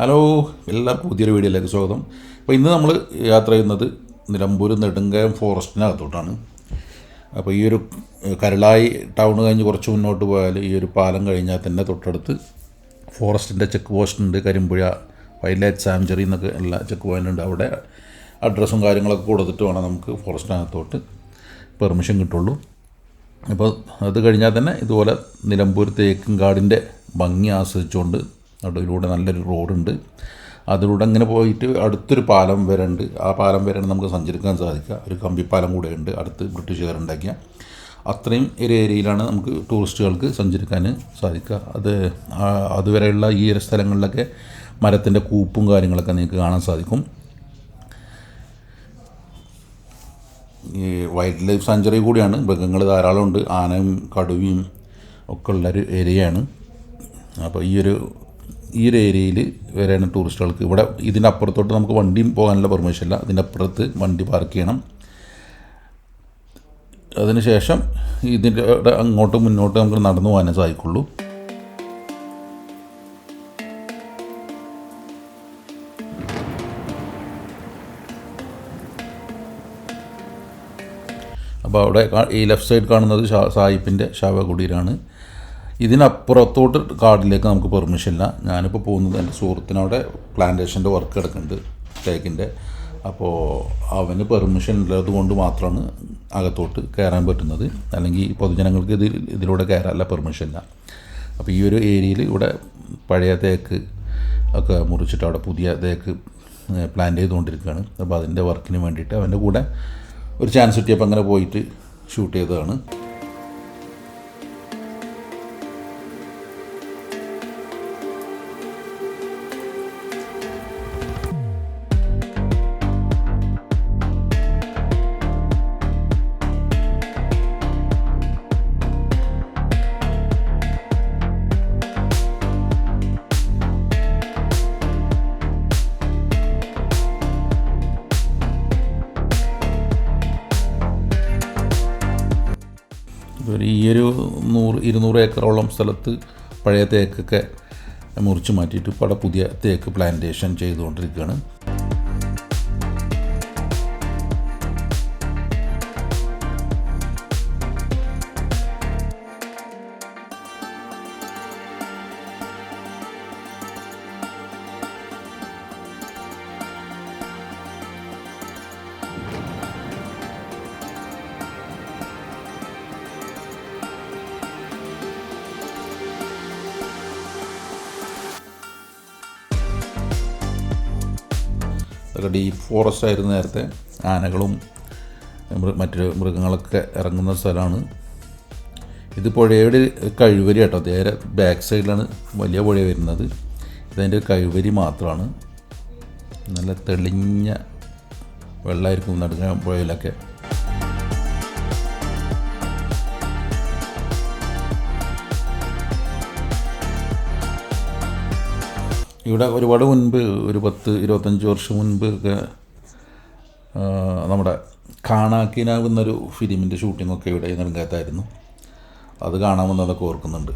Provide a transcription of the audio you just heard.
Hello, എല്ലാവർക്കും പുതിയൊരു വീഡിയോയിലേക്ക് സ്വാഗതം. അപ്പോൾ ഇന്ന് നമ്മൾ യാത്ര ചെയ്യുന്നത് നിലമ്പൂർ നെടുങ്കയം ഫോറസ്റ്റിനകത്തോട്ടാണ്. അപ്പോൾ ഈ ഒരു കരളായി ടൗൺ കഴിഞ്ഞ് കുറച്ച് മുന്നോട്ട് പോയാൽ ഈ ഒരു പാലം കഴിഞ്ഞാൽ തന്നെ തൊട്ടടുത്ത് ഫോറസ്റ്റിൻ്റെ ചെക്ക് പോസ്റ്റ് ഉണ്ട്. കരിമ്പുഴ വൈൽഡ് ലൈഫ് സാങ്ച്വറി എന്നൊക്കെ ഉള്ള ചെക്ക് പോയിൻ്റ് ഉണ്ട്. അവിടെ അഡ്രസ്സും കാര്യങ്ങളൊക്കെ കൊടുത്തിട്ട് വേണം നമുക്ക് ഫോറസ്റ്റിനകത്തോട്ട് പെർമിഷൻ കിട്ടുള്ളൂ. അപ്പോൾ അത് കഴിഞ്ഞാൽ തന്നെ ഇതുപോലെ നിലമ്പൂർ തേക്കുംകാടിൻ്റെ ഭംഗി ആസ്വദിച്ചുകൊണ്ട് നടുവിലൂടെ നല്ലൊരു റോഡുണ്ട്. അതിലൂടെ അങ്ങനെ പോയിട്ട് അടുത്തൊരു പാലം വരെ ഉണ്ട്. ആ പാലം വരെയാണ് നമുക്ക് സഞ്ചരിക്കാൻ സാധിക്കുക. ഒരു കമ്പിപ്പാലം കൂടെ ഉണ്ട്, അടുത്ത് ബ്രിട്ടീഷുകാരുണ്ടാക്കിയ. അത്രയും ഒരു ഏരിയയിലാണ് നമുക്ക് ടൂറിസ്റ്റുകൾക്ക് സഞ്ചരിക്കാൻ സാധിക്കുക. അതുവരെയുള്ള ഈ ഒരു സ്ഥലങ്ങളിലൊക്കെ മരത്തിൻ്റെ കൂപ്പും കാര്യങ്ങളൊക്കെ നിങ്ങൾക്ക് കാണാൻ സാധിക്കും. ഈ വൈൽഡ് ലൈഫ് സാങ്ച്വറി കൂടിയാണ്, മൃഗങ്ങൾ ധാരാളമുണ്ട്. ആനയും കടുവയും ഒക്കെ ഉള്ളൊരു ഏരിയയാണ്. അപ്പോൾ ഈ ഒരു ഏരിയയിൽ വരെയാണ് ടൂറിസ്റ്റുകൾക്ക്. ഇവിടെ ഇതിൻ്റെ അപ്പുറത്തോട്ട് നമുക്ക് വണ്ടിയും പോകാനുള്ള പെർമിഷൻ ഇല്ല. ഇതിൻ്റെ അപ്പുറത്ത് വണ്ടി പാർക്ക് ചെയ്യണം. അതിനുശേഷം ഇതിൻ്റെ അങ്ങോട്ടും മുന്നോട്ട് നമുക്ക് നടന്നു പോകാനേ സാധിക്കുള്ളൂ. അപ്പോൾ അവിടെ ഈ ലെഫ്റ്റ് സൈഡ് കാണുന്നത് സായിപ്പിൻ്റെ ശവകുടീരാണ്. ഇതിനപ്പുറത്തോട്ട് കാടിലേക്ക് നമുക്ക് പെർമിഷൻ ഇല്ല. ഞാനിപ്പോൾ പോകുന്നത് എൻ്റെ സുഹൃത്തിനവിടെ പ്ലാന്റേഷൻ്റെ വർക്ക് കിടക്കുന്നുണ്ട് തേക്കിൻ്റെ. അപ്പോൾ അവന് പെർമിഷൻ ഉള്ളത് കൊണ്ട് മാത്രമാണ് അകത്തോട്ട് കയറാൻ പറ്റുന്നത്. അല്ലെങ്കിൽ പൊതുജനങ്ങൾക്ക് ഇതിലൂടെ കയറാനുള്ള പെർമിഷൻ ഇല്ല. അപ്പോൾ ഈ ഒരു ഏരിയയിൽ ഇവിടെ പഴയ തേക്ക് ഒക്കെ മുറിച്ചിട്ട് അവിടെ പുതിയ തേക്ക് പ്ലാന്റ് ചെയ്തുകൊണ്ടിരിക്കുകയാണ്. അപ്പോൾ അതിൻ്റെ വർക്കിന് വേണ്ടിയിട്ട് അവൻ്റെ കൂടെ ഒരു ചാൻസ് കിട്ടിയപ്പോൾ അങ്ങനെ പോയിട്ട് ഷൂട്ട് ചെയ്തതാണ്. ഈ ഒരു 100-200 ഏക്കറോളം സ്ഥലത്ത് പഴയ തേക്കൊക്കെ മുറിച്ച് മാറ്റിയിട്ട് ഇപ്പോൾ അവിടെ പുതിയ തേക്ക് പ്ലാന്റേഷൻ ചെയ്തുകൊണ്ടിരിക്കുകയാണ്. ഡീപ്പ് ഫോറസ്റ്റ് ആയിരുന്നു നേരത്തെ. ആനകളും മറ്റു മൃഗങ്ങളൊക്കെ ഇറങ്ങുന്ന സ്ഥലമാണ് ഇത്. പുഴയുടെ കഴിവരി കേട്ടോ, നേരെ ബാക്ക് സൈഡിലാണ് വലിയ പുഴ വരുന്നത്. ഇതതിൻ്റെ കഴിവരി മാത്രമാണ്. നല്ല തെളിഞ്ഞ വെള്ളമായിരിക്കും നടുങ്ങ പുഴയിലൊക്കെ. ഇവിടെ ഒരുപാട് മുൻപ്, ഒരു 10-25 വർഷം മുൻപ് ഒക്കെ നമ്മുടെ കാണാക്കിനാവ് എന്നൊരു ഫിലിമിൻ്റെ ഷൂട്ടിങ്ങൊക്കെ ഇവിടെ നെടുങ്കയത്തായിരുന്നു. അത് കാണാമെന്നതൊക്കെ ഓർക്കുന്നുണ്ട്.